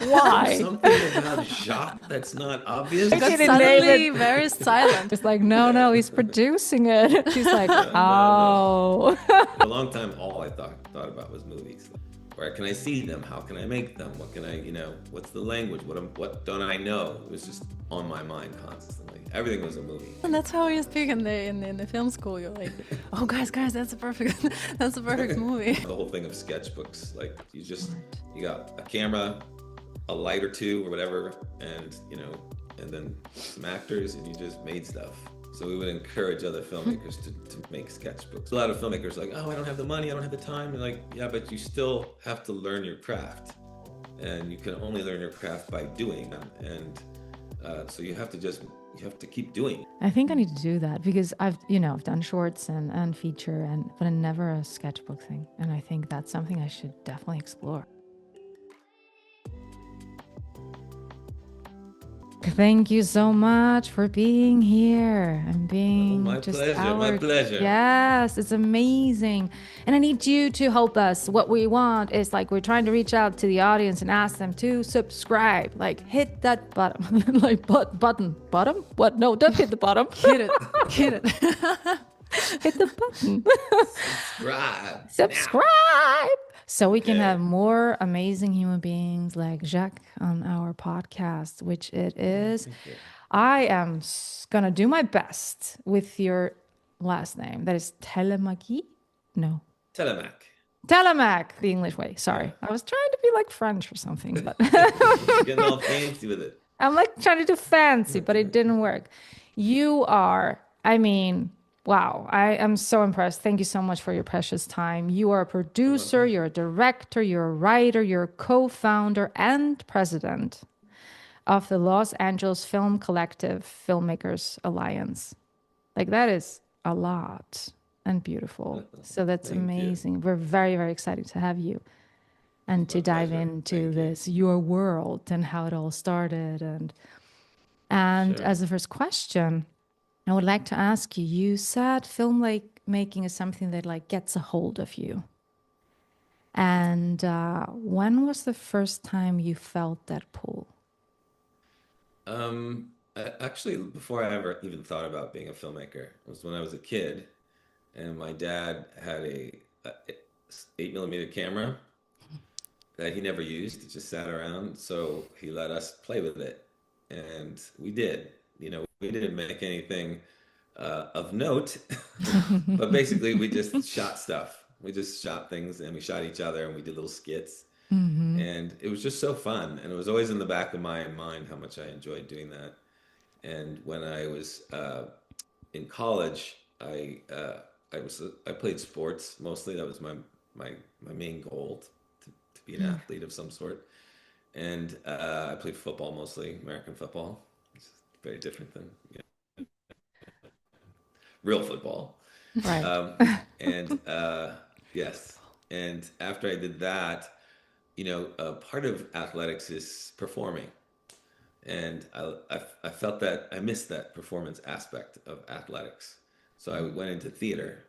Why? Something about Jacques that's not obvious. It got didn't suddenly very silent. It's like, no, he's producing it. She's like, oh. For a long time, all I thought about was movies. Where can I see them? How can I make them? What can I, what's the language? What don't I know? It was just on my mind constantly. Everything was a movie. And that's how you speak in the film school. You're like, oh guys, that's a perfect movie. The whole thing of sketchbooks, like you got a camera, a light or two or whatever, and then some actors, and you just made stuff. So we would encourage other filmmakers to make sketchbooks. A lot of filmmakers are like, oh, I don't have the money, I don't have the time. And like, yeah, but you still have to learn your craft. And you can only learn your craft by doing. And so you have to keep doing. I think I need to do that because I've done shorts and feature, but never a sketchbook thing. And I think that's something I should definitely explore. Thank you so much for being here and being my pleasure. Yes, it's amazing. And I need you to help us. What we want is we're trying to reach out to the audience and ask them to subscribe. Hit that button. Bottom? What? No, don't hit the bottom. Hit it. Hit the button. Subscribe. So we can have more amazing human beings like Jacques on our podcast, which it is. I am going to do my best with your last name. That is Thelemaque? No. Thelemaque, the English way. Sorry. I was trying to be like French or something. But getting all fancy with it. I'm trying to do fancy, but it didn't work. You are, wow, I am so impressed. Thank you so much for your precious time. You are a producer, you're a director, you're a writer, you're a co-founder and president of the Los Angeles Film Collective Filmmakers Alliance. That is a lot and beautiful. So that's amazing. We're very, very excited to have you and to dive into your world and how it all started. And as the first question, I would like to ask you, you said filmmaking is something that gets a hold of you. And when was the first time you felt that pull? Actually, before I ever even thought about being a filmmaker, it was when I was a kid, and my dad had a 8mm camera that he never used. It just sat around, so he let us play with it, and we did. We didn't make anything of note, but basically we just shot stuff. We just shot things, and we shot each other, and we did little skits. Mm-hmm. And it was just so fun. And it was always in the back of my mind how much I enjoyed doing that. And when I was in college, I played sports mostly. That was my main goal, to be an athlete of some sort. And I played football mostly, American football. Very different than real football. Right. Yes. And after I did that, part of athletics is performing. And I felt that I missed that performance aspect of athletics. So I went into theater.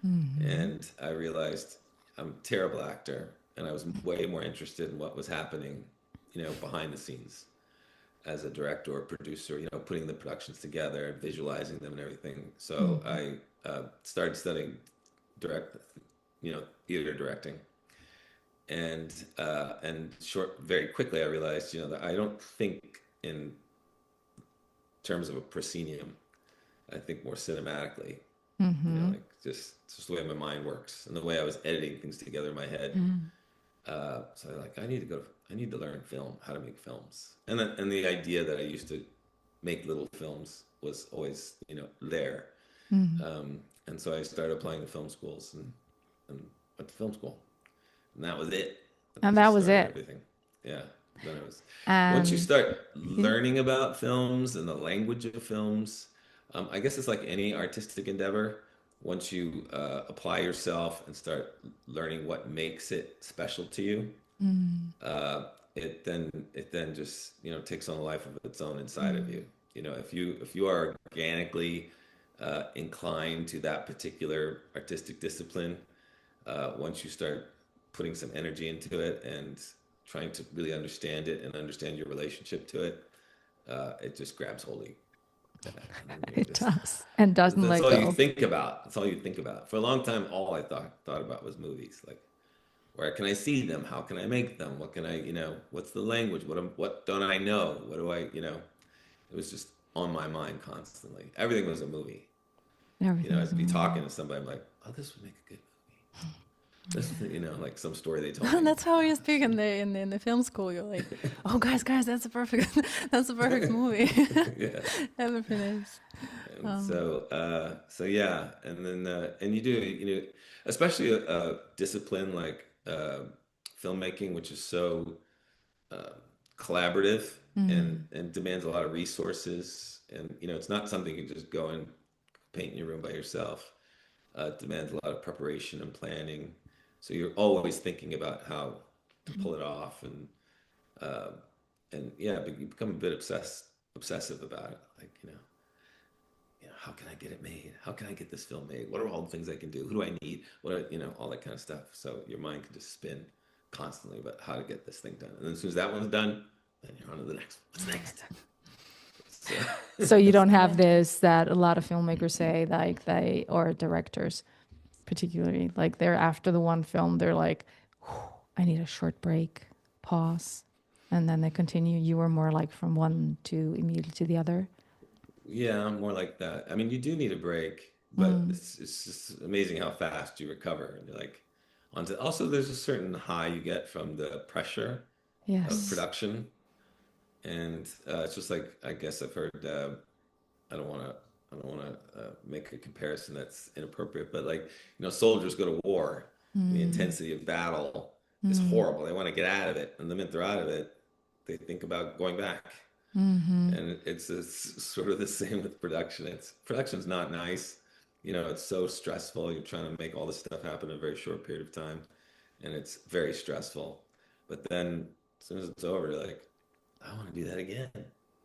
Mm-hmm. And I realized I'm a terrible actor. And I was way more interested in what was happening, behind the scenes. As a director or producer, putting the productions together, visualizing them and everything. So I started studying theater directing. And very quickly I realized, that I don't think in terms of a proscenium. I think more cinematically. Mm-hmm. Just the way my mind works and the way I was editing things together in my head. Mm-hmm. So I need to learn film, how to make films. And the idea that I used to make little films was always, there. Mm-hmm. And so I started applying to film schools and went to film school. And that was it. That was it. Everything. Yeah. Then it was. Once you start learning about films and the language of films, I guess it's like any artistic endeavor. Once you apply yourself and start learning what makes it special to you, it then just takes on a life of its own inside of you. If you are organically inclined to that particular artistic discipline, once you start putting some energy into it and trying to really understand it and understand your relationship to it, it just grabs hold of you. It does, and doesn't That's let all you go. think about. That's all you think about. For a long time, all I thought about was movies. Like, where can I see them? How can I make them? What can I, what's the language? What don't I know? What do I, it was just on my mind constantly. Everything was a movie. Everything is I'd be talking amazing. to somebody, I'm like, oh, this would make a good movie. This, like some story they told me. That's how you speak in the film school. You're like, oh, guys, that's a perfect movie. Yeah. Everything is. And so yeah, and then and you do, especially a discipline like filmmaking, which is so uh, collaborative and demands a lot of resources, and it's not something you just go and paint in your room by yourself. It demands a lot of preparation and planning, so you're always thinking about how to pull it off, uh, and yeah, but you become a bit obsessive about it, like how can I get it made? How can I get this film made? What are all the things I can do? Who do I need? All that kind of stuff. So your mind can just spin constantly about how to get this thing done. And then as soon as that one's done, then you're on to the next one. What's next? So you don't have this that a lot of filmmakers say, like or directors particularly, like they're after the one film, they're like, I need a short break, pause, and then they continue. You were more like from one to immediately to the other. Yeah, I'm more like that. I mean, you do need a break, but it's just amazing how fast you recover. And you're like, also, there's a certain high you get from the pressure of Yes. production. And it's just like, I guess I've heard, I don't want to make a comparison that's inappropriate, but like, soldiers go to war. The intensity of battle is horrible. They want to get out of it. And the minute they're out of it, they think about going back. And it's sort of the same with production. Production's not nice. It's so stressful. You're trying to make all this stuff happen in a very short period of time, and it's very stressful. But then as soon as it's over, you're like, I want to do that again.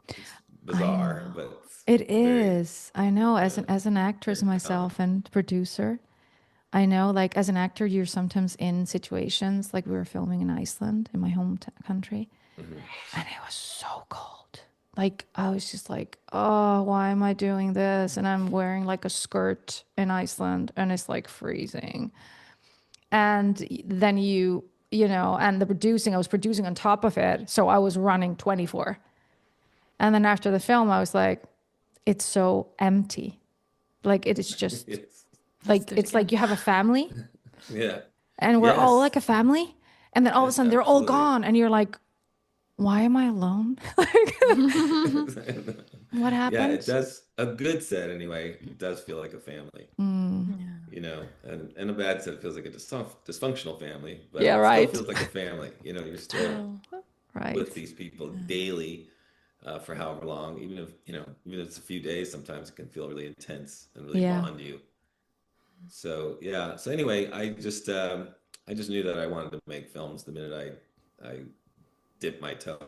It's bizarre, but It is. I know, as an actress very myself and producer, I know, like as an actor, you're sometimes in situations like we were filming in Iceland, in my home country, and it was so cold. Like I was just like, oh, why am I doing this? And I'm wearing like a skirt in Iceland, and it's like freezing. And then and I was producing on top of it, so I was running 24. And then after the film, I was like, it's so empty. Like it is just Yes. like it's like you have a family, Yeah. and we're all like Yes. a family, and then all of a sudden they're all Absolutely. gone, and you're like, why am I alone? What Yeah, happened? it does. A good set, anyway, it does feel like a family. And a bad set feels like a dysfunctional family, but Yeah, it still right. feels like a family. You're still Right. with these people daily for however long, even if it's a few days, sometimes it can feel really intense and really Yeah. bond you. So yeah. So anyway, I just knew that I wanted to make films the minute I dipped my toe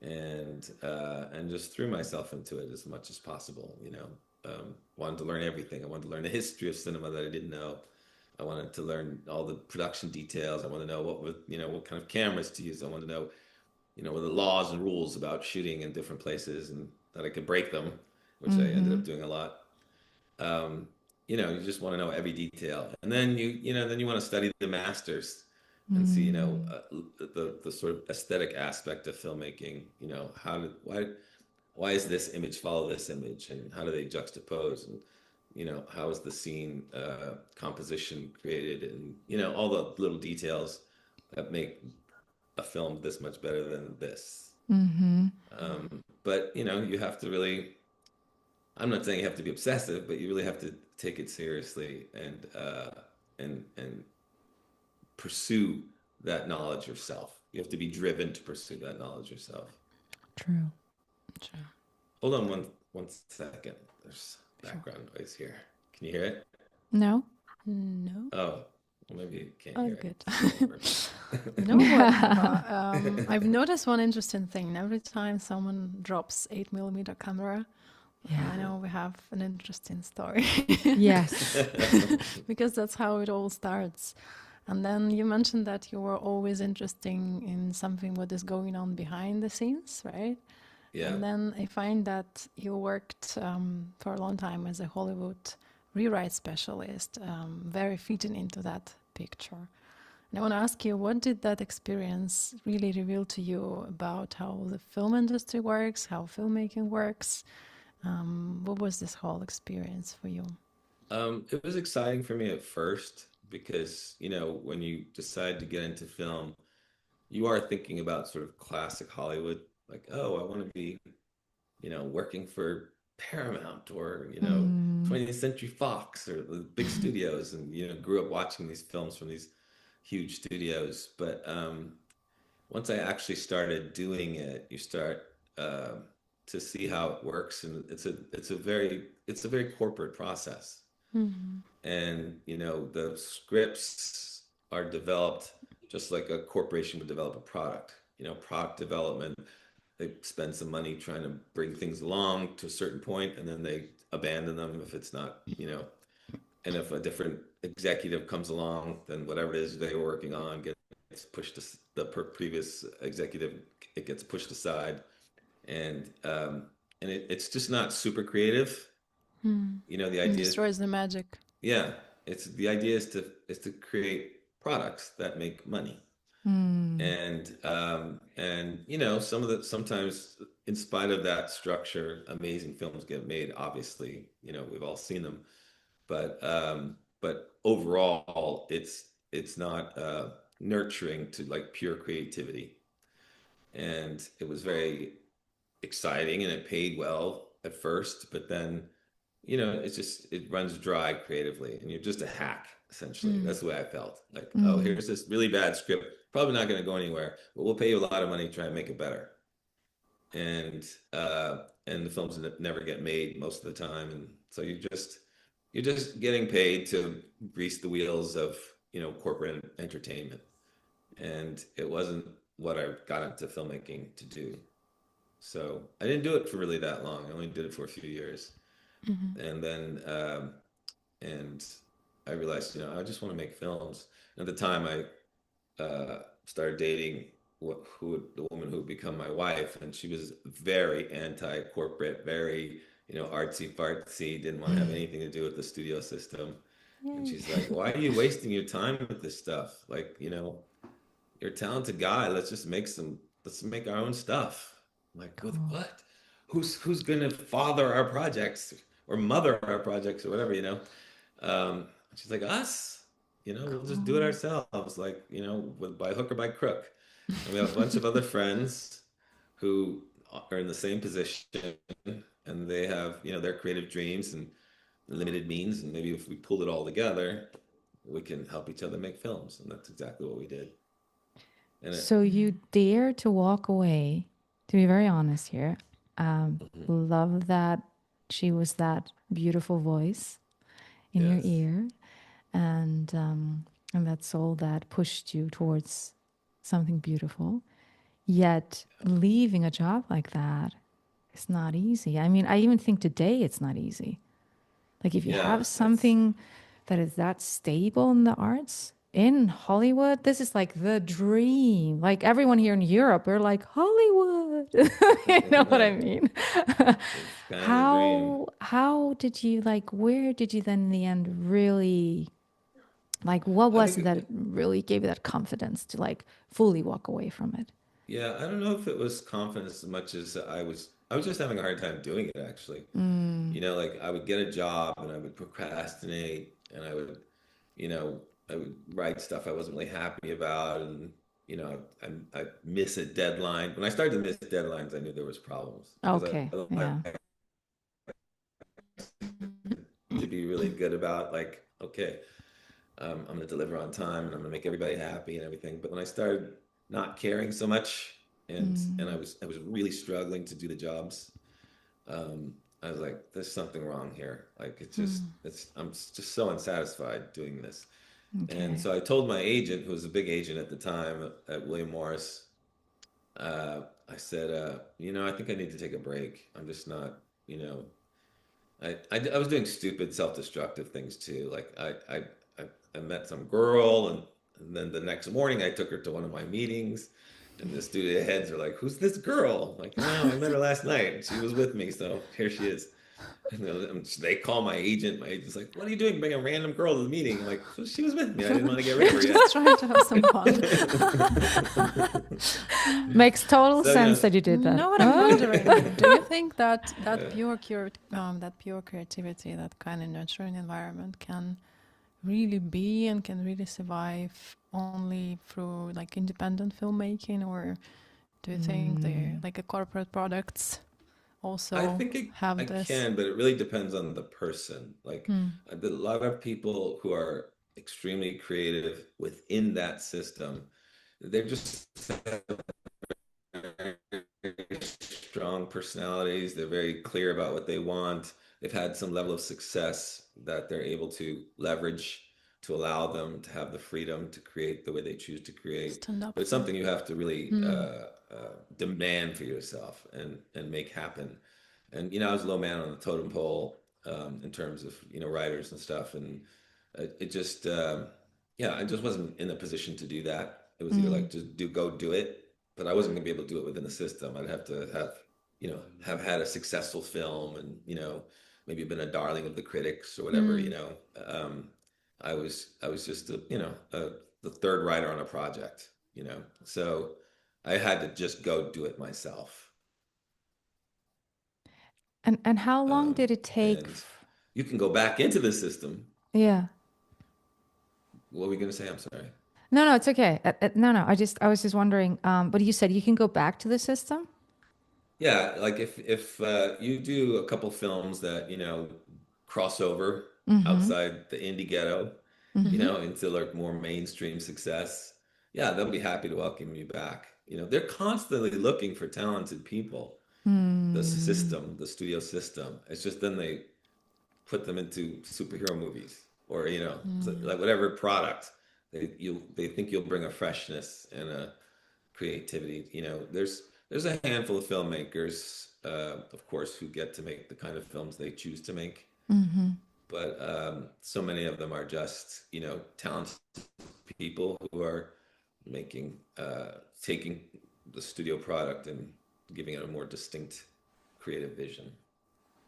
and just threw myself into it as much as possible. Wanted to learn everything. I wanted to learn the history of cinema that I didn't know. I wanted to learn all the production details. I wanted to know what kind of cameras to use. I wanted to know, what the laws and rules about shooting in different places, and that I could break them, which I ended up doing a lot. You just want to know every detail, and then then you want to study the masters and see, the sort of aesthetic aspect of filmmaking. Why is this image follow this image, and how do they juxtapose, and how is the scene composition created, and all the little details that make a film this much better than this. But you have to really. I'm not saying you have to be obsessive, but you really have to take it seriously and pursue that knowledge yourself. You have to be driven to pursue that knowledge yourself. True. Hold on one second. There's background noise here. Can you hear it? No. No. Oh, well, maybe you can't hear Good. it. You know what? I've noticed one interesting thing. Every time someone drops 8mm camera, I know we have an interesting story. Yes. Because that's how it all starts. And then you mentioned that you were always interested in something what is going on behind the scenes, right? Yeah. And then I find that you worked for a long time as a Hollywood rewrite specialist, very fitting into that picture. And I want to ask you, what did that experience really reveal to you about how the film industry works, how filmmaking works? What was this whole experience for you? It was exciting for me at first because, when you decide to get into film, you are thinking about sort of classic Hollywood, like, oh, I want to be, working for Paramount or, Mm. 20th Century Fox or the big studios, and, grew up watching these films from these huge studios. But once I actually started doing it, you start uh, to see how it works, and it's a very corporate process. Mm-hmm. And the scripts are developed just like a corporation would develop a product. Product development, they spend some money trying to bring things along to a certain point, and then they abandon them if it's not, and if a different executive comes along, then whatever it is they were working on gets pushed to previous executive, it gets pushed aside. And it's just not super creative. The And idea is, destroys the magic. yeah, the idea is to create products that make money. Mm. And sometimes in spite of that structure, amazing films get made. Obviously, we've all seen them, but overall, it's not nurturing to like pure creativity. And it was very exciting, and it paid well at first, but then it runs dry creatively, and you're just a hack essentially. That's the way I felt. Like, oh, Mm. here's this really bad script, probably not going to go anywhere, but we'll pay you a lot of money to try and make it better. And the films never get made most of the time, and so you're just getting paid to grease the wheels of corporate entertainment. And it wasn't what I got into filmmaking to do. So I didn't do it for really that long. I only did it for a few years. And then and I realized, I just want to make films. And at the time, I started dating the woman who would become my wife, and she was very anti-corporate, very artsy fartsy, didn't want to have anything to do with the studio system. And Yay. she's like, "Why are you wasting your time with this stuff? Like, you're a talented guy. Let's make our own stuff." I'm like, with Cool. what? Who's gonna father our projects or mother our projects or whatever? She's like, us, we'll just do it Cool. ourselves, like, by hook or by crook. And we have a bunch of other friends who are in the same position, and they have, their creative dreams and limited means. And maybe if we pulled it all together, we can help each other make films. And that's exactly what we did. And So you dare to walk away, to be very honest here. mhm, Love that she was that beautiful voice in your yes, ear, and that soul that pushed you towards something beautiful. Yet leaving a job like that is not easy. I mean, I even think today it's not easy. Like if you yeah, have it's something that is that stable in the arts in Hollywood, this is like the dream. Like everyone here in Europe, we're like Hollywood. You know what I mean? it's kind of the dream. How did you like where did you then in the end really like what I was think it that really gave you that confidence to like fully walk away from it? Yeah, I don't know if it was confidence as much as I was just having a hard time doing it actually. Mm. Like I would get a job and I would procrastinate, and you know, I would write stuff I wasn't really happy about, and I miss a deadline. When I started to miss deadlines, I knew there was problems because Okay. I Yeah. like to be really good about like, okay, I'm gonna deliver on time and I'm gonna make everybody happy and everything. But when I started not caring so much, and I Mm. was really struggling to do the jobs, I was like, there's something wrong here. Like I'm just so unsatisfied doing this. And Okay. so I told my agent, who was a big agent at the time at William Morris, I said, I think I need to take a break. I'm just not, you know, I was doing stupid self-destructive things too. Like I met some girl, and And then the next morning, I took her to one of my meetings, and the studio heads are like, "Who's this girl?" I'm like, "Oh, I met her last night. She was with me, so here she is." And they call my agent. My agent's like, "What are you doing? Bring a random girl to the meeting?" I'm like, "Well, she was with me. I didn't want to get rid of her yet." Just trying to have some fun. Makes total So, sense that you did You that. know what I'm wondering? Do you think that Yeah. that pure creativity, that kind of nurturing environment, can really be and can really survive only through like independent filmmaking, or do you think the like the corporate products I also think have I this? can, but it really depends on the person. Like a lot of people who are extremely creative within that system, they're just very strong personalities. They're very clear about what they want. They've had some level of success that they're able to leverage to allow them to have the freedom to create the way they choose to create. Stand up But it's for. something you have to really demand for yourself and make happen. And I was a low man on the totem pole in terms of writers and stuff, and it just yeah, I just wasn't in a position to do that. It was either like just go do it, but I wasn't gonna be able to do it within the system. I'd have to have have had a successful film and maybe been a darling of the critics or whatever. I was just the third writer on a project. So I had to just go do it myself. And how long did it take? And you can go back into the system. Yeah. What were we going to say? I'm sorry. No, no, it's okay. No, I was just wondering. But you said you can go back to the system. Yeah, like if you do a couple films that cross over Mm-hmm. outside the indie ghetto, Mm-hmm. into like more mainstream success, yeah, they'll be happy to welcome you back. They're constantly looking for talented people. The Mm. system, the studio system. It's just then they put them into superhero movies or like whatever product they think you'll bring a freshness and a creativity. There's a handful of filmmakers, of course, who get to make the kind of films they choose to make, Mm-hmm. but so many of them are just talented people who are making taking the studio product and giving it a more distinct creative vision.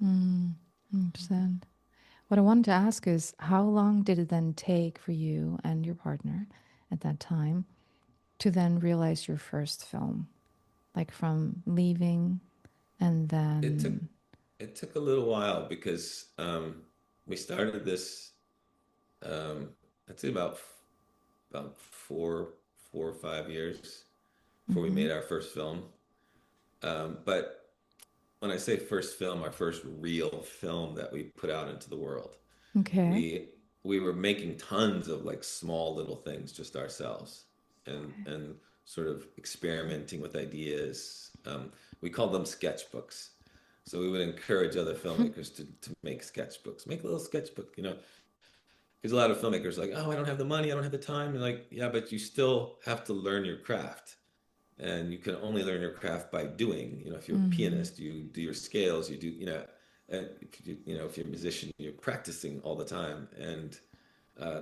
I understand. What I wanted to ask is, how long did it then take for you and your partner at that time to then realize your first film? Like from leaving and It took then. it took a little while because we started this. I'd say about 4 or 5 years before we Mm-hmm. made our first film. But when I say first film, our first real film that we put out into the world, Okay. we we were making tons of like small little things just ourselves and sort of experimenting with ideas. We called them sketchbooks. So we would encourage other filmmakers to make sketchbooks, make a little sketchbook, because a lot of filmmakers are like, oh, I don't have the money, I don't have the time. You're like, yeah, but you still have to learn your craft. And you can only learn your craft by doing. If you're a Mm-hmm. pianist, you do your scales, you do, and if you're a musician, you're practicing all the time. And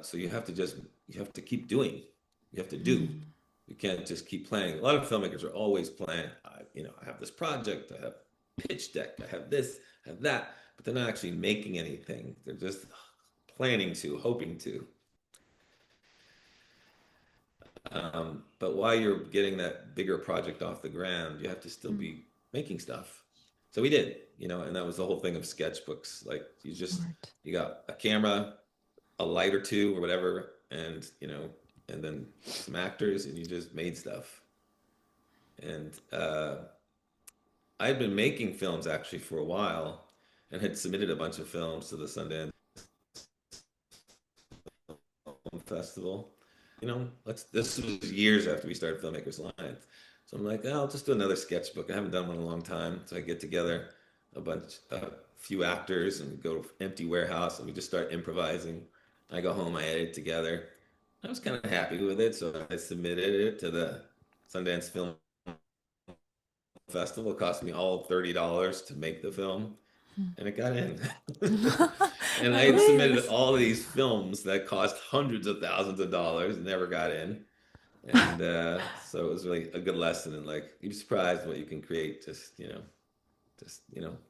so you have to keep doing. You have to do. You can't just keep playing. A lot of filmmakers are always playing. I have this project. I have pitch deck. I have this. I have that. But they're not actually making anything. They're just planning to, hoping to. But while you're getting that bigger project off the ground, you have to still be making stuff. So we did, and that was the whole thing of sketchbooks. Like Smart. you got a camera, a light or two or whatever, and and then some actors, and you just made stuff. And I had been making films actually for a while, and had submitted a bunch of films to the Sundance Film Festival. This was years after we started Filmmakers Alliance. So I'm like, oh, I'll just do another sketchbook. I haven't done one in a long time. So I get together a few actors, and we go to empty warehouse, and we just start improvising. I go home, I edit together. I was kind of happy with it, so I submitted it to the Sundance Film Festival. It cost me all $30 to make the film, and it got in. And I had submitted all of these films that cost hundreds of thousands of dollars, never got in. And so it was really a good lesson. And like, you'd be surprised what you can create just I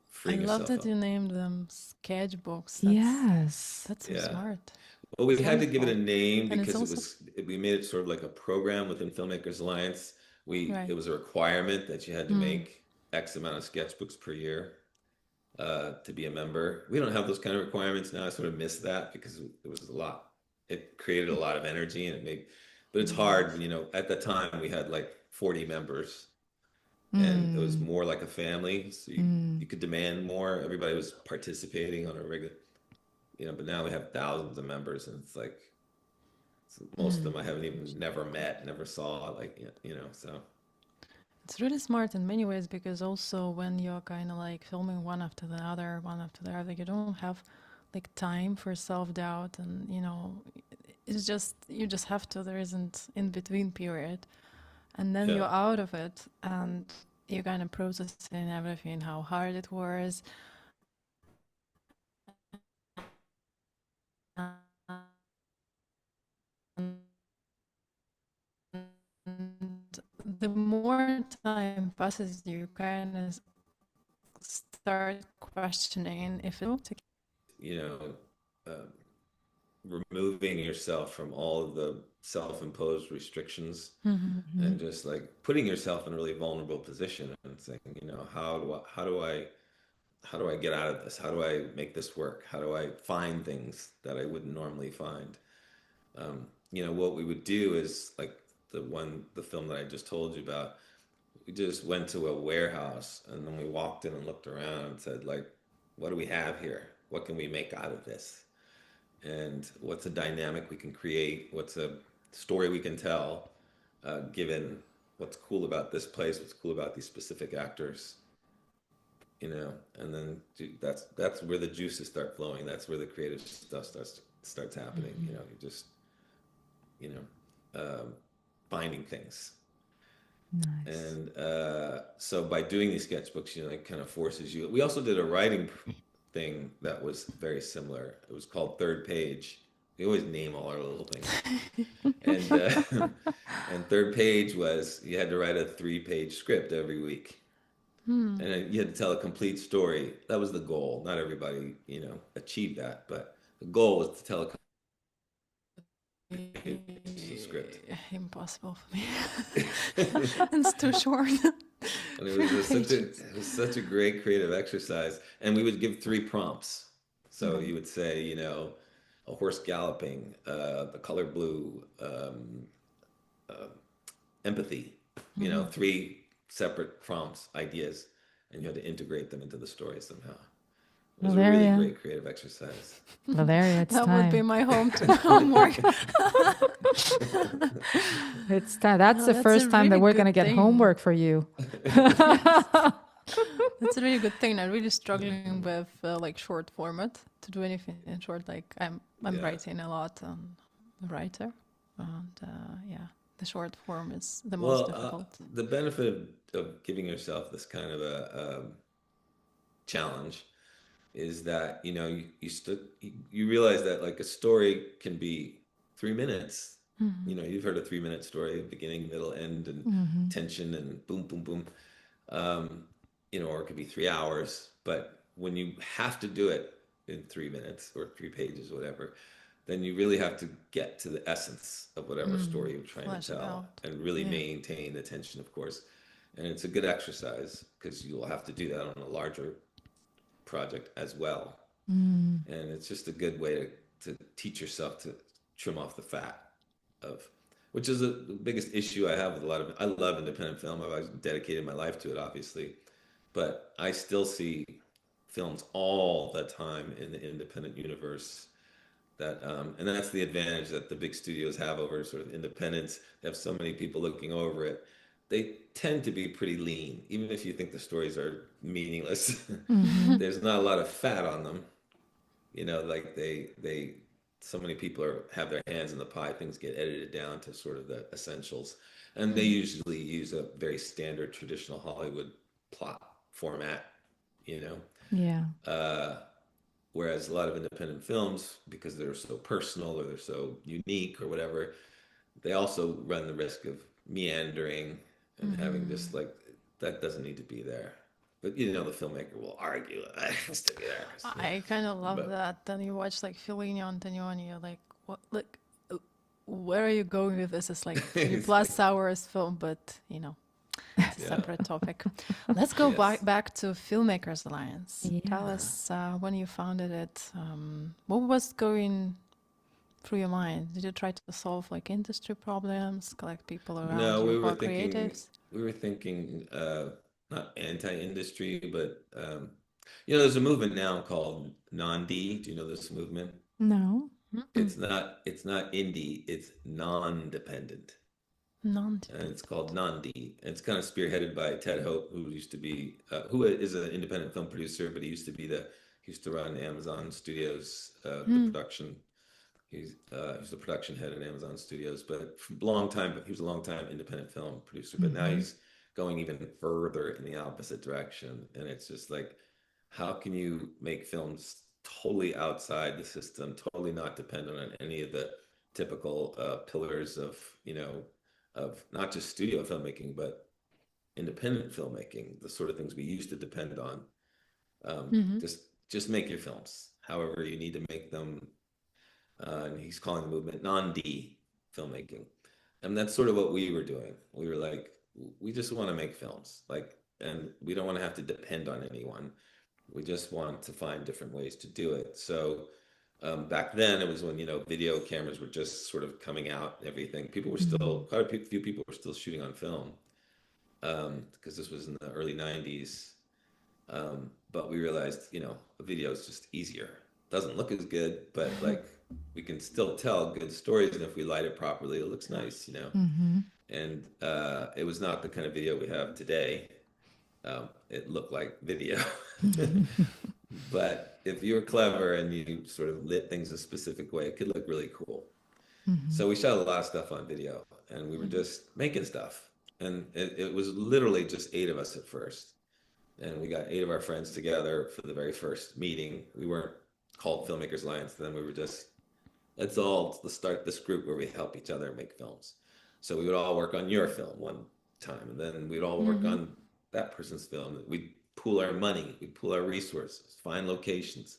freeing love yourself that up. you named them sketchbooks. Yes. That's so Yeah. smart. Well, we had to give it a Wonderful. name And it's because also we made it sort of like a program within Filmmakers Alliance. It right. was a requirement that you had to make X amount of sketchbooks per year to be a member. We don't have those kind of requirements now. I sort of miss that because it was a lot. It created a lot of energy and it made, but it's hard Yes. when, at the time we had like 40 members and it was Mm, more like a family. So you mm, could demand more. Everybody was participating on a regular, but now we have thousands of members and it's like, most of them I haven't even never met, never saw, like, so. It's really smart in many ways because also when you're kind of like filming one after the other, you don't have like time for self-doubt and it's just you just have to, there isn't in between period, and then Yeah. you're out of it and you're kind of processing everything, how hard it was. And the more time passes, you kind of start questioning if it's You know, removing yourself from all of the self-imposed restrictions mhm, and just like putting yourself in a really vulnerable position and saying, how do I get out of this? How do I make this work? How do I find things that I wouldn't normally find? What we would do is like the film that I just told you about, we just went to a warehouse and then we walked in and looked around and said like, what do we have here? What can we make out of this? And what's a dynamic we can create? What's a story we can tell, given what's cool about this place? What's cool about these specific actors? And then that's where the juices start flowing. That's where the creative stuff starts happening. You just you know finding things. nice. And so by doing these sketchbooks, it kind of forces you. We also did a writing thing that was very similar. It was called Third Page. We always name all our little things. And and Third Page was you had to write a 3-page script every week. And then you had to tell a complete story. That was the goal. Not everybody, achieved that, but the goal was to tell a complete script. impossible for me. It's too short. And it was such a great creative exercise. And we would give 3 prompts. So you would say, a horse galloping, the color blue, empathy, 3 separate prompts, ideas, and you had to integrate them into the story somehow. It was a really Valeria, great creative exercise. Valeria, it's That would be time. my homework. It's time. That's No, the that's a first time that really we're good gonna get thing. homework for you. That's a really good thing. I'm really struggling with like short format to do anything in short. Like I'm Yeah. writing a lot. A writer, and yeah, the short form is the most difficult. The benefit of giving yourself this kind of a challenge is that you realize that like a story can be 3 minutes. You've heard a 3-minute story, beginning, middle, end, and tension, and boom, boom, boom. Or it could be 3 hours. But when you have to do it in 3 minutes or 3 pages, whatever, then you really have to get to the essence of whatever story you're trying Flesh to it tell out. and really Yeah. maintain the tension, of course. And it's a good exercise because you'll have to do that on a larger project as well. And it's just a good way to teach yourself to trim off the fat of, which is the biggest issue I have with I love independent film. I've always dedicated my life to it, obviously, but I still see films all the time in the independent universe and that's the advantage that the big studios have over sort of independence. They have so many people looking over it. They tend to be pretty lean, even if you think the stories are meaningless. There's not a lot of fat on them. Like so many people have their hands in the pie. Things get edited down to sort of the essentials, and they usually use a very standard traditional Hollywood plot format. You know, Yeah. whereas a lot of independent films, because they're so personal or they're so unique or whatever, they also run the risk of meandering and having just like that doesn't need to be there. But you know, the filmmaker will argue it has to be there. I kind of love But that. Then you watch like Fellini on Antonioni, you're like, what? Like, where are you going with this? It's like 3+ hours film, but you know, it's a yeah, separate topic. Let's go yes. back to Filmmakers Alliance. Tell Yeah. us when you founded it. What was going through your mind? Did you try to solve like industry problems, collect people around No, you who are creatives? we were thinking not anti-industry, but you know, there's a movement now called non-D. Do you know this movement? No. It's not indie, it's non-dependent. And it's Non-dependent. called non-D. And it's kind of spearheaded by Ted Hope, who used to be who is an independent film producer, but he used to run Amazon Studios, the production. He's the production head at Amazon Studios, but for a long time, he was a long time independent film producer. But now he's going even further in the opposite direction, and it's just like, how can you make films totally outside the system, totally not dependent on any of the typical pillars of of not just studio filmmaking, but independent filmmaking, the sort of things we used to depend on. Just make your films however you need to make them, and he's calling the movement non-D filmmaking. And that's sort of what we were doing. We were like, we just want to make films, like, and we don't want to have to depend on anyone. We just want to find different ways to do it. So back then, it was when video cameras were just sort of coming out. And everything, people were still quite a few people were still shooting on film, because this was in the early '90s. But we realized, a video is just easier. Doesn't look as good, but like we can still tell good stories, and if we light it properly, it looks nice. And it was not the kind of video we have today. It looked like video. But if you were clever and you sort of lit things a specific way, it could look really cool. So we shot a lot of stuff on video, and we were just making stuff. And it was literally just 8 of us at first. And we got 8 of our friends together for the very first meeting. We weren't called Filmmakers Alliance then. We were just, let's start this group where we help each other make films. So we would all work on your film one time, and then we'd all work on that person's film. We'd pool our money, we'd pool our resources, find locations.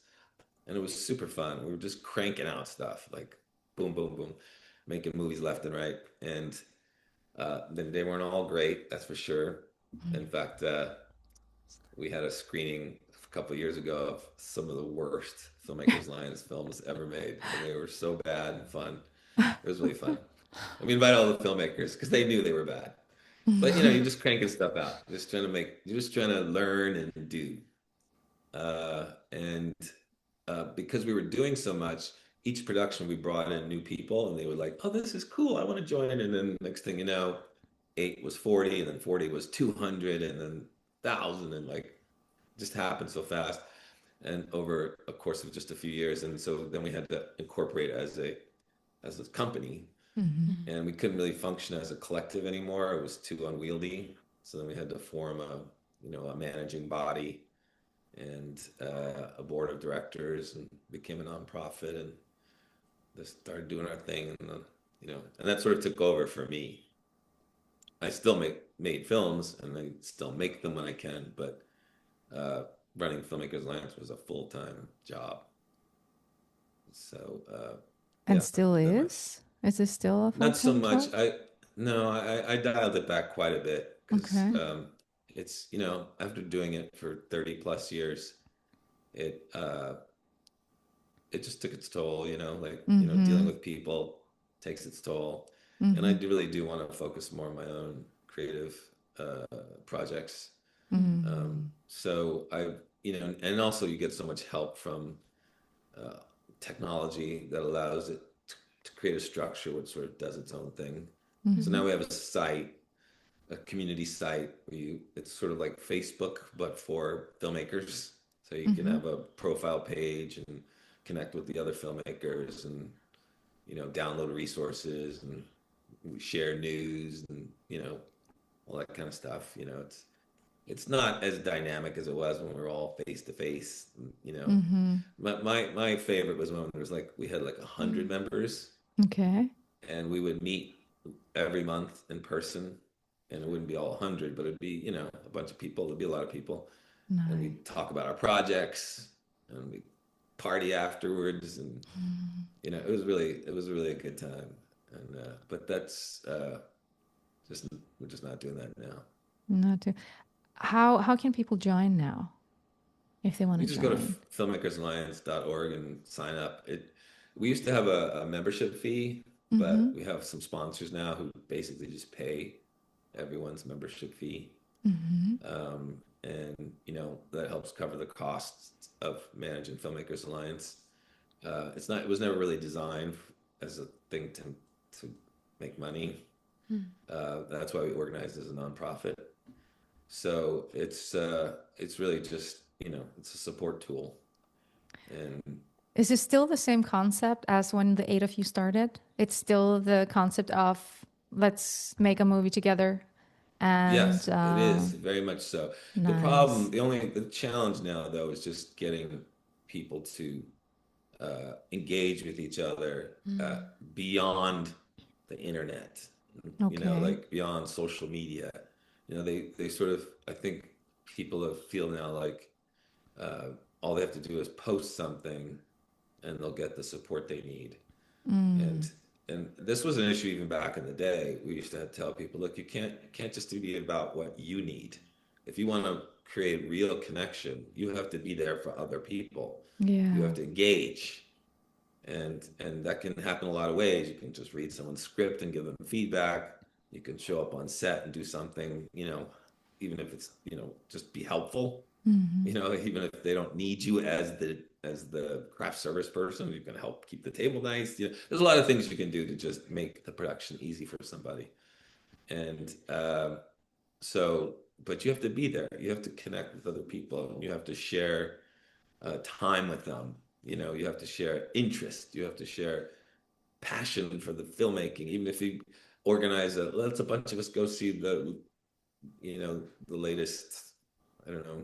And it was super fun. We were just cranking out stuff, like boom, boom, boom, making movies left and right. And then they weren't all great, that's for sure. In fact, we had a screening a couple of years ago of some of the worst Filmmakers Alliance films ever made. And they were so bad and fun. It was really fun. And we invited all the filmmakers because they knew they were bad. But you're just cranking stuff out. You're just trying to learn and do. And because we were doing so much, each production we brought in new people, and they were like, "Oh, this is cool. I want to join." And then next thing you know, 8 was 40, and then 40 was 200, and then 1,000, and like just happened so fast, and over a course of just a few years. And so then we had to incorporate as a company, and we couldn't really function as a collective anymore. It was too unwieldy. So then we had to form a managing body and a board of directors, and became a nonprofit, and just started doing our thing. And and that sort of took over for me. I still made films, and I still make them when I can, but running Filmmakers Alliance was a full-time job. So And yeah, still is? Is it still a not so full-time much. job? I dialed it back quite a bit because Okay. it's after doing it for 30 plus years, it it just took its toll. Like dealing with people takes its toll, and I really do want to focus more on my own creative projects. So and also you get so much help from technology that allows it to create a structure which sort of does its own thing. So now we have a community site where it's sort of like Facebook, but for filmmakers. So you can have a profile page and connect with the other filmmakers, and download resources, and we share news, and all that kind of stuff. it's not as dynamic as it was when we were all face to face, you know. Mm-hmm. My favorite was when there was like we had like 100 members, Okay. and we would meet every month in person, and it wouldn't be all 100, but it'd be, you know, a bunch of people. It'd be a lot of people, and Nice. we'd talk about our projects, and we party afterwards, and you know, it was really a good time. And but that's just we're just not doing that now. Not too. How can people join now if they want You to just go to join? filmmakersalliance.org and sign up. It we used to have a membership fee, Mm-hmm. but we have some sponsors now who basically just pay everyone's membership fee. Mm-hmm. And you know that helps cover the costs of managing Filmmakers Alliance. It's not. It was never really designed as a thing to make money. That's why we organized as a nonprofit. So it's really just, you know, it's a support tool. And Is it still the same concept as when the eight of you started? It's still the concept of let's make a movie together and yes, it is very much so. nice. The challenge now though is just getting people to engage with each other beyond the internet, you know, Okay. like beyond social media. You know, they sort of, I think people have feel now like uh, all they have to do is post something and they'll get the support they need. Mm. And this was an issue even back in the day. We used to tell people, look, you can't just be about what you need. If you want to create real connection, you have to be there for other people. You Yeah. have to engage. And that can happen a lot of ways. You can just read someone's script and give them feedback. You can show up on set and do something, you know, even if it's, you know, just be helpful. Mm-hmm. You know, even if they don't need you as the craft service person, you can help keep the table nice. You know, there's a lot of things you can do to just make the production easy for somebody. And so, but you have to be there. You have to connect with other people, and you have to share time with them. You know, you have to share interest. You have to share passion for the filmmaking. Even if you organize let's a bunch of us go see the, you know, the latest. I don't know,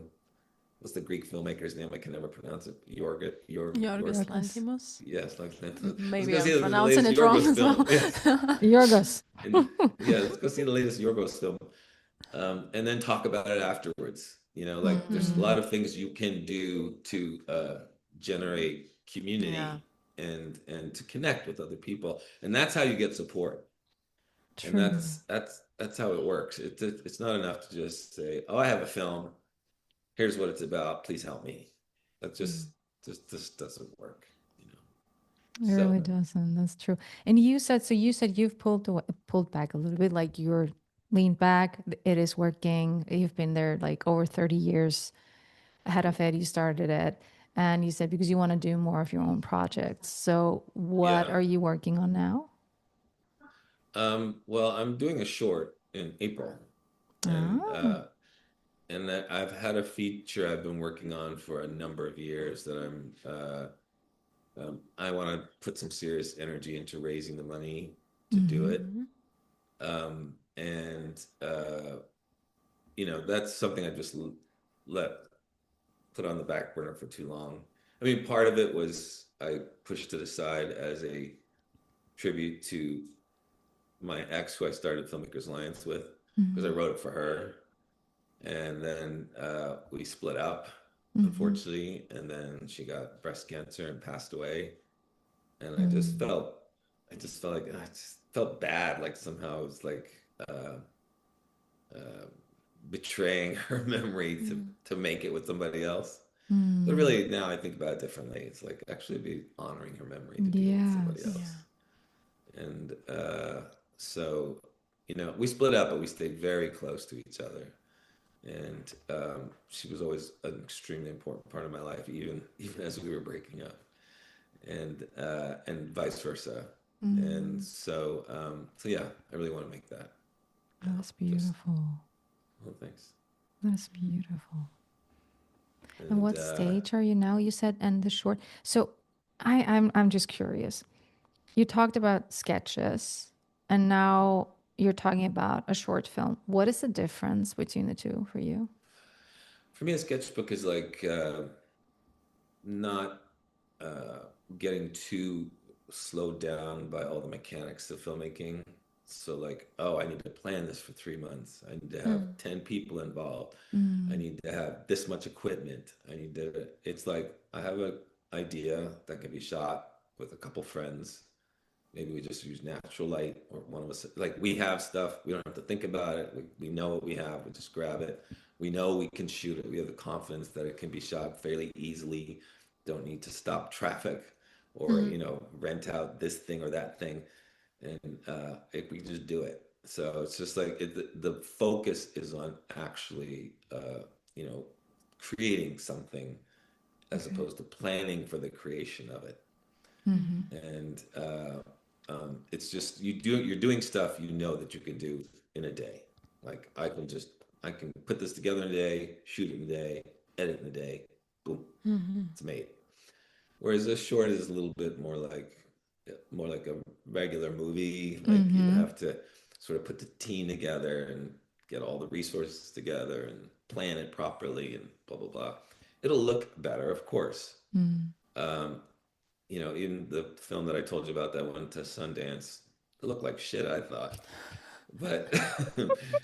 what's the Greek filmmaker's name? I can never pronounce it. Yorgos Yorgos. Lanthimos. Yes, like let's Maybe go I'm see the pronouncing latest it wrong Yorgos as well. film. Yes, Yorgos. and yeah, let's go see the latest Yorgos film, and then talk about it afterwards. You know, like there's a Mm-hmm. lot of things you can do to generate Yeah. community and to connect with other people, and that's how you get support. And True. that's how it works. It's not enough to just say, "Oh, I have a film. Here's what it's about. Please help me." That just doesn't work, you know. It So really doesn't. That's true. And you said you've pulled back a little bit, like you're leaned back. It is working. You've been there like over 30 years ahead of it. You started it. And you said because you want to do more of your own projects. So what yeah. are you working on now? Well, I'm doing a short in April, and Ah. I've had a feature I've been working on for a number of years that I want to put some serious energy into raising the money to do Mm-hmm. it. And you know, that's something I just let put on the back burner for too long. I mean, part of it was I pushed it aside as a tribute to my ex, who I started Filmmakers Alliance with, because I Mm-hmm. wrote it for her, and then we split up, Mm-hmm. unfortunately, and then she got breast cancer and passed away, and Mm. I just felt like I just felt bad, like somehow it was like uh, uh, betraying her memory to make it with somebody else. But Mm. really, now I think about it differently. It's like actually be honoring her memory to do it with somebody Yes. Yeah. else. And so, you know, we split up, but we stayed very close to each other. And she was always an extremely important part of my life, even as we were breaking up, and vice versa. And Mm. so, so yeah, I really want to make that now. That's Just beautiful. well, thanks. That's beautiful. And And what stage are you now? You said and the short. So I'm just curious. You talked about sketches and now you're talking about a short film. What is the difference between the two for you? For me, a sketchbook is like not getting too slowed down by all the mechanics of filmmaking. So like, oh, I need to plan this for 3 months. I need to have 10 people involved. I need to have this much equipment. I need to, it's like I have an idea that can be shot with a couple friends. Maybe we just use natural light, or one of us, like we have stuff, we don't have to think about it. We know what we have, we just grab it. We know we can shoot it. We have the confidence that it can be shot fairly easily. Don't need to stop traffic or, rent out this thing or that thing. And we just do it. So it's just like the focus is on actually, creating something as opposed to planning for the creation of it. And it's just you're doing stuff that you can do in a day. Like I can put this together in a day, shoot it in a day, edit in a day, boom, it's made. Whereas a short is a little bit more like a regular movie. Like you have to sort of put the team together and get all the resources together and plan it properly and blah blah blah. It'll look better, of course. Um, even the film that I told you about that went to Sundance, it looked like shit, I thought. But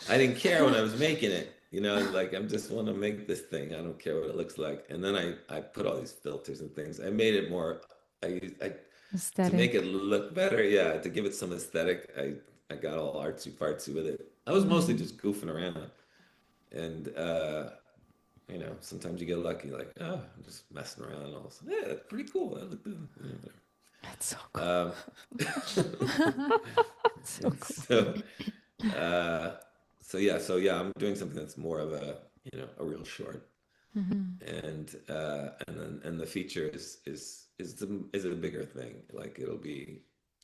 I didn't care when I was making it. Like I just want to make this thing. I don't care what it looks like. And then I put all these filters and things. I made it more. I to make it Aesthetic. look better. Yeah, to give it some aesthetic. I got all artsy fartsy with it. I was mostly just goofing around, and sometimes you get lucky. Like, oh, I'm just messing around. And all of a sudden, yeah, that's pretty cool. That looked good. That's so cool. So cool. Uh, so yeah, I'm doing something that's more of a real short, and the feature is a bigger thing. Like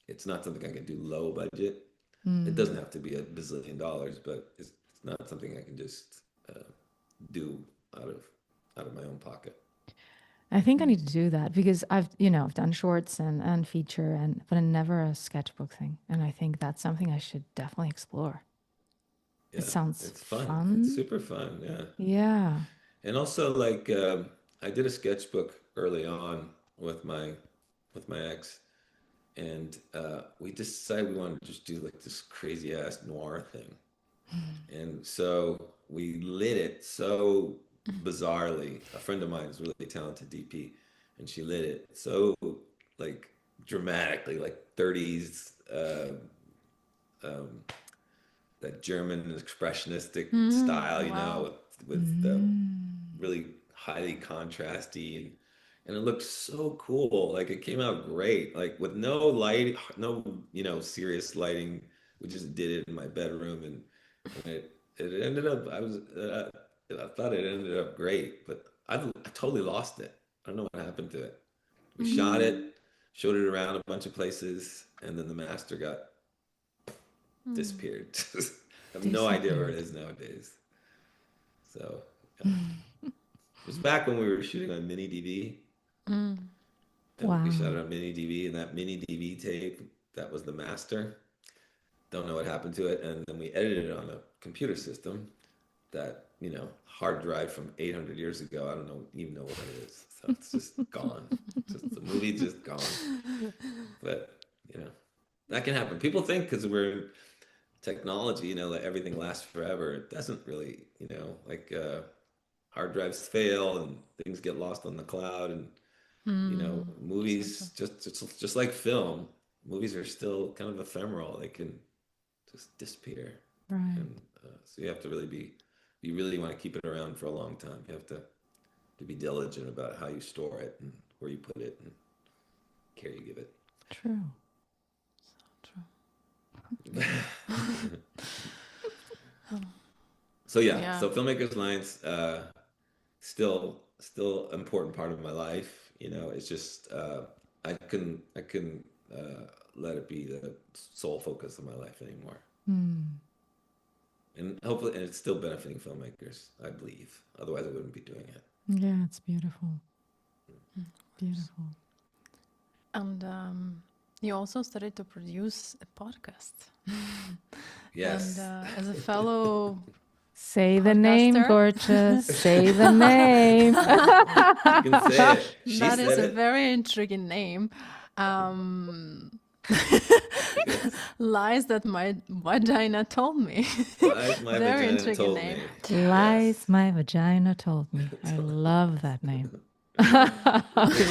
it's not something I can do low budget. It doesn't have to be $1 bazillion, but it's not something I can just do out of my own pocket. I think I need to do that because I've done shorts and feature but never a sketchbook thing. And I think that's something I should definitely explore. Yeah, It sounds it's fun. It's fun. super fun. Yeah. Yeah. And also, like, I did a sketchbook early on with my ex, and we decided we wanted to just do like this crazy ass noir thing. And so we lit it so bizarrely. A friend of mine is really talented DP, and she lit it so like dramatically, like 30s, um, that German expressionistic style, Wow. with really highly contrasty, and it looked so cool. Like it came out great, like with no light, no serious lighting. We just did it in my bedroom, and it ended up. I thought it ended up great, but I totally lost it. I don't know what happened to it. We shot it, showed it around a bunch of places, and then the master got disappeared. I have no idea where it is nowadays. So yeah. It was back when we were shooting on mini DV. And we shot it Wow. on mini DV, and that mini DV tape, that was the master. Don't know what happened to it. And then we edited it on a computer system that, hard drive from 800 years ago. I don't even know what it is. So it's just gone. The movie's just gone. But, that can happen. People think because we're in technology, that everything lasts forever. It doesn't really, like hard drives fail and things get lost on the cloud, and So movies just like film, movies are still kind of ephemeral. They can just disappear, Right. and so you have to if you really want to keep it around for a long time, you have to be diligent about how you store it and where you put it and care you give it. True. true. So yeah, Yeah. so Filmmakers Alliance, still important part of my life. It's just I couldn't let it be the sole focus of my life anymore. And hopefully, and it's still benefiting filmmakers, I believe. Otherwise, I wouldn't be doing it. Yeah, it's beautiful. Beautiful. And you also started to produce a podcast. Yes. And as a fellow Say the name, podcaster. gorgeous. Say the name. You can say it. She That is said a it. very intriguing name. Lies that my vagina told me. Lies my Very vagina intriguing told name. me. Lies my vagina told me. I love that name. I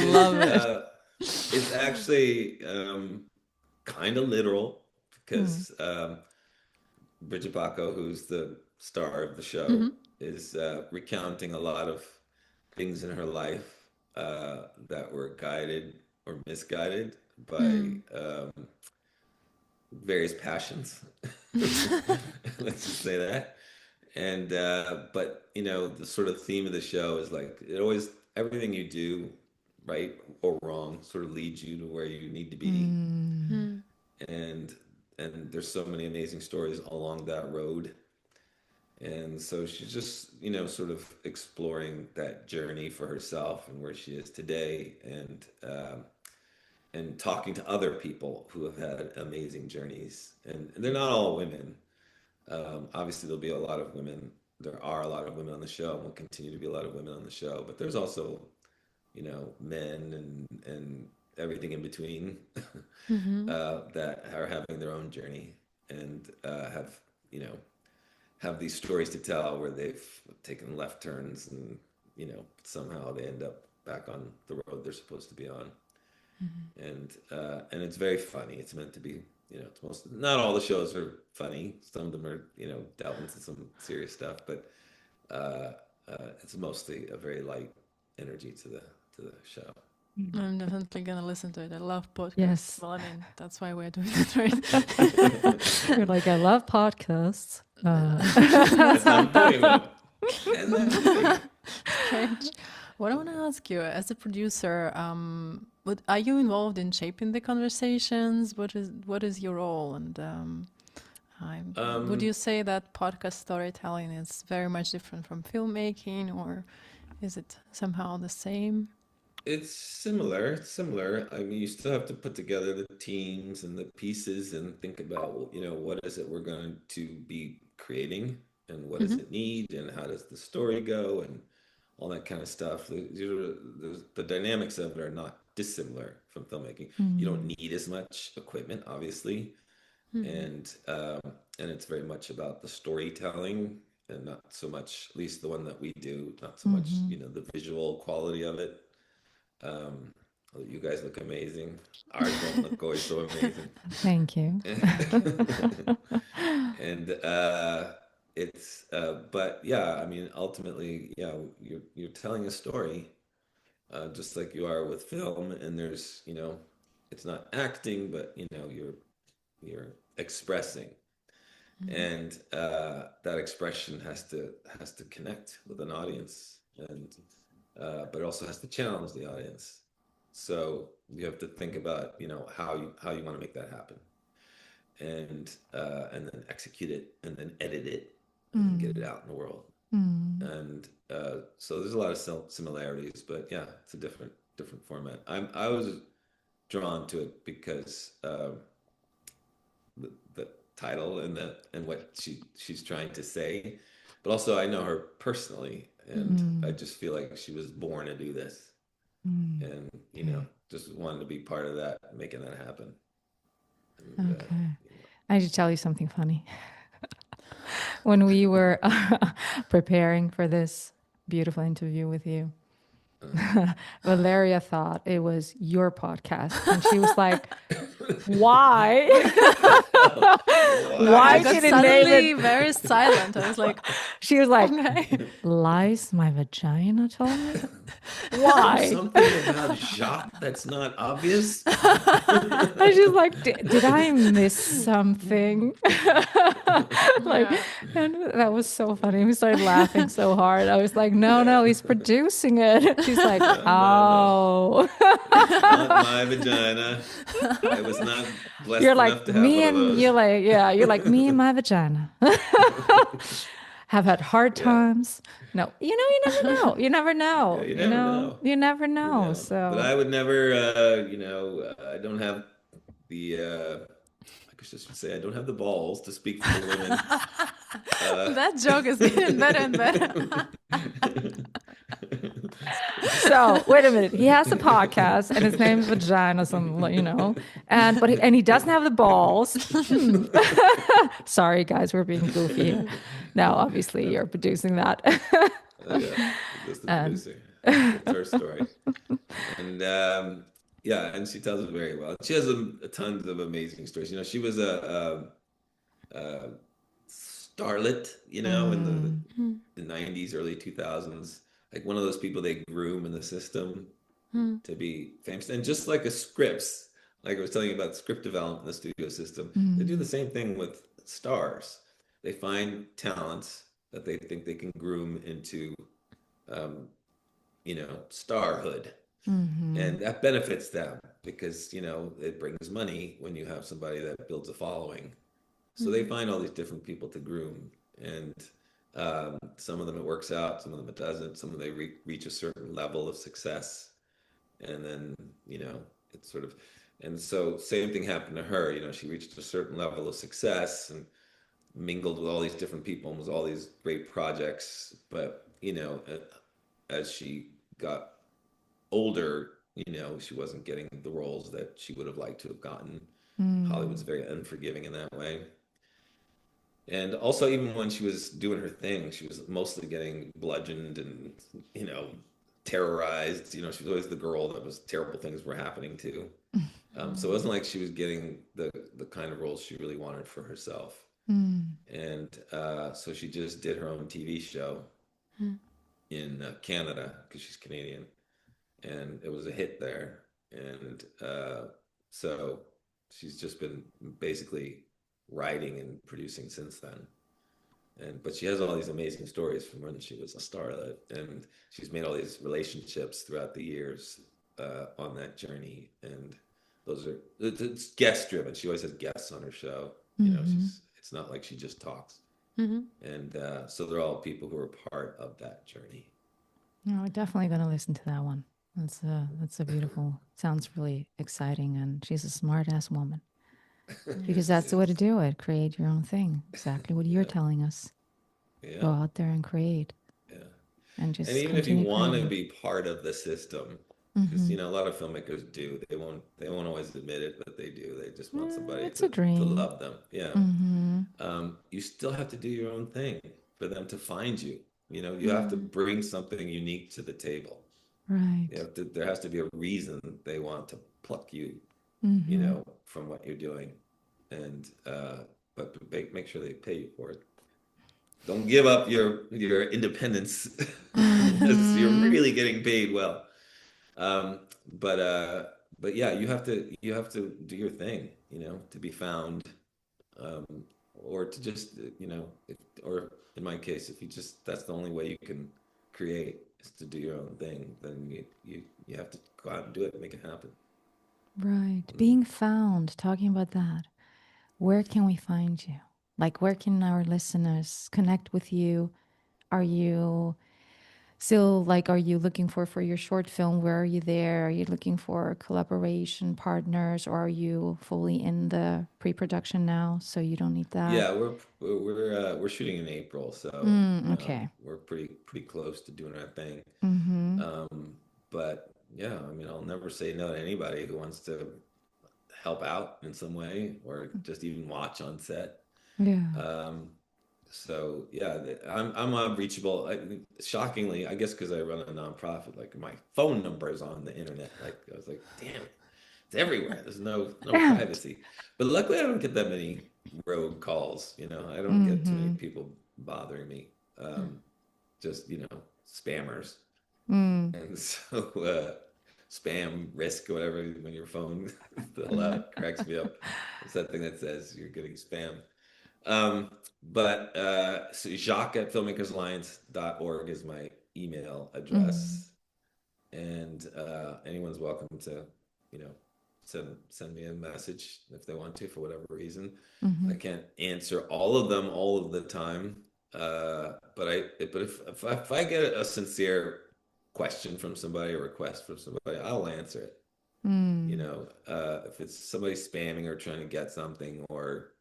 love it. It's actually kind of literal because Bridget Bacco, who's the star of the show, is recounting a lot of things in her life that were guided or misguided by various passions. Let's just say that. And but you know, the sort of theme of the show is like it always everything you do, right or wrong, sort of leads you to where you need to be. And there's so many amazing stories along that road. And so she's just, you know, sort of exploring that journey for herself and where she is today, and talking to other people who have had amazing journeys. And they're not all women. Obviously, there'll be a lot of women. There are a lot of women on the show, and will continue to be a lot of women on the show. But there's also, you know, men and everything in between that are having their own journey and have, you know, have these stories to tell where they've taken left turns and, you know, somehow they end up back on the road they're supposed to be on. And it's very funny. It's meant to be, you know, it's not all the shows are funny. Some of them are, you know, delve into some serious stuff, but it's mostly a very light energy to the show. I'm definitely gonna listen to it. I love podcasts. Yes. Well, I mean, that's why we're doing it, right? You're like, I love podcasts. As I'm doing them. As I'm doing them. Strange. What I want to ask you, as a producer, are you involved in shaping the conversations? What is your role? And would you say that podcast storytelling is very much different from filmmaking, or is it somehow the same? It's similar. It's similar. I mean, you still have to put together the teams and the pieces and think about, you know, what is it we're going to be creating and what does it need and how does the story go and all that kind of stuff. The dynamics of it are not dissimilar from filmmaking. You don't need as much equipment, obviously, and it's very much about the storytelling and not so much, at least the one that we do, not so much, you know, the visual quality of it. You guys look amazing. Ours don't look always so amazing. Thank you. And it's but yeah, I mean, ultimately, yeah, you're telling a story, just like you are with film, and there's, you know, it's not acting, but you know, you're expressing, and that expression has to connect with an audience, and but it also has to challenge the audience. So you have to think about, you know, how you want to make that happen, and then execute it, and then edit it, and then get it out in the world. And so there's a lot of similarities, but yeah, it's a different format. I was drawn to it because the title and what she's trying to say, but also I know her personally, and I just feel like she was born to do this, and you know, just wanted to be part of that, making that happen. And, Okay. I need to tell you something funny. When we were preparing for this beautiful interview with you, Valeria thought it was your podcast, and she was like, "Why? Why I got did it name suddenly it?" very silent. I was like, She was like, okay. "Lies my vagina told me." Is Why? there something about Jacques that's not obvious? And she's like, did I miss something? Like, and that was so funny. We started laughing so hard. I was like, no, he's producing it. She's like, oh. Not my vagina. I was not blessed You're enough like to have me one of and those. you're like me and my vagina. Have had hard times. No, you know, you never know. You never know. Yeah, you know, you never know. So, But I would never, you know, I don't have the I should say I don't have the balls to speak for the women. That joke is getting better and better. So wait a minute. He has a podcast, and his name's Vagina, something, you know, and he doesn't have the balls. Sorry, guys, we're being goofy here. Now, obviously, you're producing that. Yeah, just the producer. It's her story. And yeah, and she tells it very well. She has tons of amazing stories. You know, she was a starlet, you know, in the 90s, early 2000s. Like one of those people they groom in the system to be famous. And just like a scripts, like I was telling you about script development in the studio system, they do the same thing with stars. They find talents that they think they can groom into, you know, starhood. And that benefits them because, you know, it brings money when you have somebody that builds a following. So they find all these different people to groom, and some of them it works out, some of them it doesn't. Some of them they reach a certain level of success, and then, you know, it's sort of, and so same thing happened to her. You know, she reached a certain level of success and mingled with all these different people and was all these great projects. But, you know, as she got older, you know, she wasn't getting the roles that she would have liked to have gotten. Hollywood's very unforgiving in that way. And also, even when she was doing her thing, she was mostly getting bludgeoned and, you know, terrorized. You know, she was always the girl that was terrible things were happening to. So it wasn't like she was getting the kind of roles she really wanted for herself. And so she just did her own TV show in Canada because she's Canadian. And it was a hit there. And so she's just been basically writing and producing since then. But she has all these amazing stories from when she was a starlet, and she's made all these relationships throughout the years on that journey. And it's guest driven. She always has guests on her show. You know, it's not like she just talks. And so they're all people who are part of that journey. No, we're definitely going to listen to that one. That's a beautiful, sounds really exciting, and she's a smart ass woman. Because that's the way to do it. Create your own thing. Exactly what you're telling us. Go out there and create. Yeah. And just and even if you continue want to creating. be part of the system, because you know a lot of filmmakers do. They won't always admit it, but they do. They just want somebody It's a dream. to love them. Yeah. You still have to do your own thing for them to find you. You know, you have to bring something unique to the table. Right. There has to be a reason they want to pluck you, you know, from what you're doing, and but make sure they pay you for it. Don't give up your independence unless you're really getting paid well. But yeah, you have to do your thing, you know, to be found, or to just, you know, or in my case, if you just, that's the only way you can create is to do your own thing, then you have to go out and do it and make it happen. Right. Being found, talking about that. Where can we find you? Like, where can our listeners connect with you? Are you still, like, are you looking for your short film? Where are you there? Are you looking for collaboration partners, or are you fully in the pre-production now, so you don't need that? Yeah, we're shooting in April, so okay. We're pretty close to doing our thing. But yeah, I mean, I'll never say no to anybody who wants to help out in some way or just even watch on set. Yeah. So yeah, I'm reachable. Shockingly, I guess because I run a nonprofit, like my phone number is on the internet. Like I was like, damn it, it's everywhere. There's no privacy. But luckily, I don't get that many rogue calls. You know, I don't get too many people bothering me. Just, you know, spammers. And so spam risk or whatever when your phone cracks me up. It's that thing that says you're getting spam. So Jacques at filmmakersalliance.org is my email address. And anyone's welcome to, you know, send me a message if they want to for whatever reason. I can't answer all of them all of the time. But if I get a sincere question from somebody or request from somebody, I'll answer it. You know, if it's somebody spamming or trying to get something, or,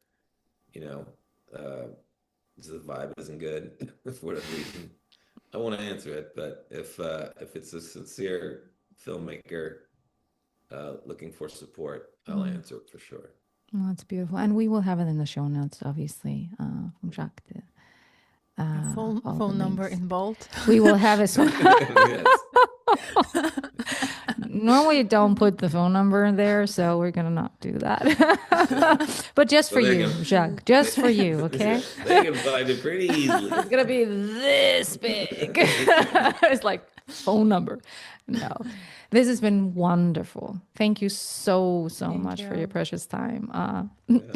you know, the vibe isn't good for whatever reason, I want to answer it. But if it's a sincere filmmaker looking for support, I'll answer it for sure. Oh, that's beautiful. And we will have it in the show notes, obviously, from Jacques. All the Phone number links. in bold. We will have it. Yes. Normally, you don't put the phone number in there, so we're gonna not do that. But just for Well, you, Jacques, just for you, okay? They can find it pretty easily. It's gonna be this big. It's like phone number. No, this has been wonderful. Thank you so much for you. your precious time. my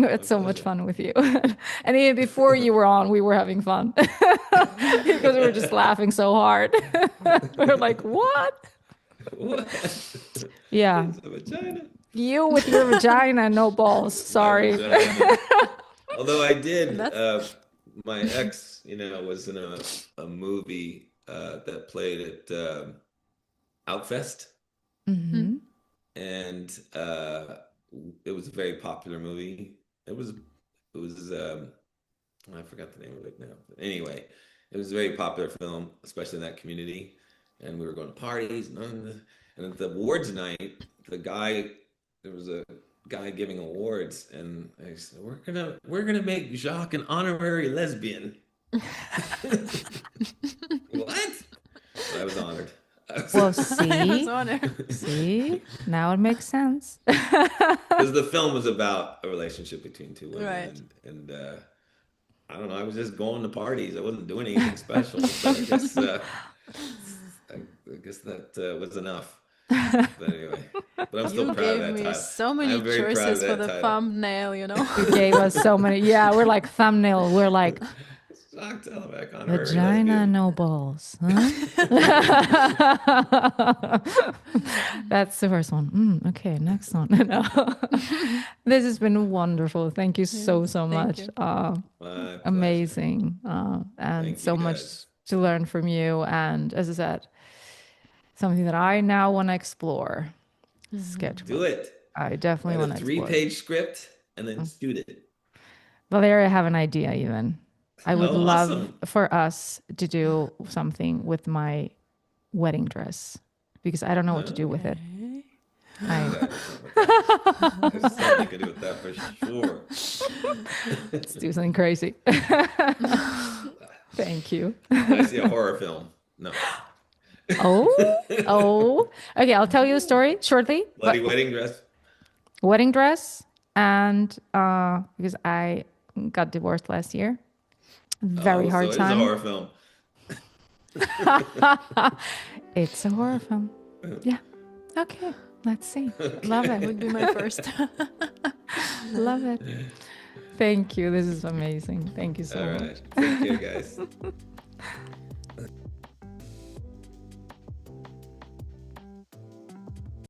It's so much pleasure. fun with you. And even before you were on, we were having fun because we were just laughing so hard. We were like, "What?" What? Yeah, It's a vagina. you with your vagina, no balls. Sorry. Vagina. Although I did, That's- my ex, you know, was in a movie that played at Outfest, Hmm. and it was a very popular movie. It was I forgot the name of it now. But anyway, it was a very popular film, especially in that community. And we were going to parties, and at the awards night, there was a guy giving awards, and I said, we're gonna make Jacques an honorary lesbian." What? I was honored. Well, I see, was honored. see, now it makes sense. Because the film was about a relationship between two women, Right. and I don't know. I was just going to parties. I wasn't doing anything special. But I guess that was enough. But anyway, but I'm still You proud of gave that me title. so many I'm very proud of choices for that the title. thumbnail, you know. You gave us so many. Yeah, we're like thumbnail. We're like Jacques Thelemaque, honorary vagina, lesbian. no balls. Huh? That's the first one. Okay, next one. No. This has been wonderful. Thank you so Thank much. you. My pleasure. Amazing. And Thank so you, much guys. to learn from you. And as I said, something that I now want to explore. Sketchbook. Do it. I definitely Write want a to explore. 3-page script and then shoot it. Valeria, I have an idea even. I would Oh, love awesome. for us to do something with my wedding dress because I don't know what to do with it. There's something I could do with that for sure. Let's do something crazy. Thank you. I see a horror film. No. Oh. Okay, I'll tell you the story shortly. Bloody wedding dress. Wedding dress, and because I got divorced last year. Very hard so time. It is a horror film. It's a horror film. Yeah. Okay. Let's see. Love it. Would be my first. Love it. Thank you. This is amazing. Thank you so All much. right. Take care, guys.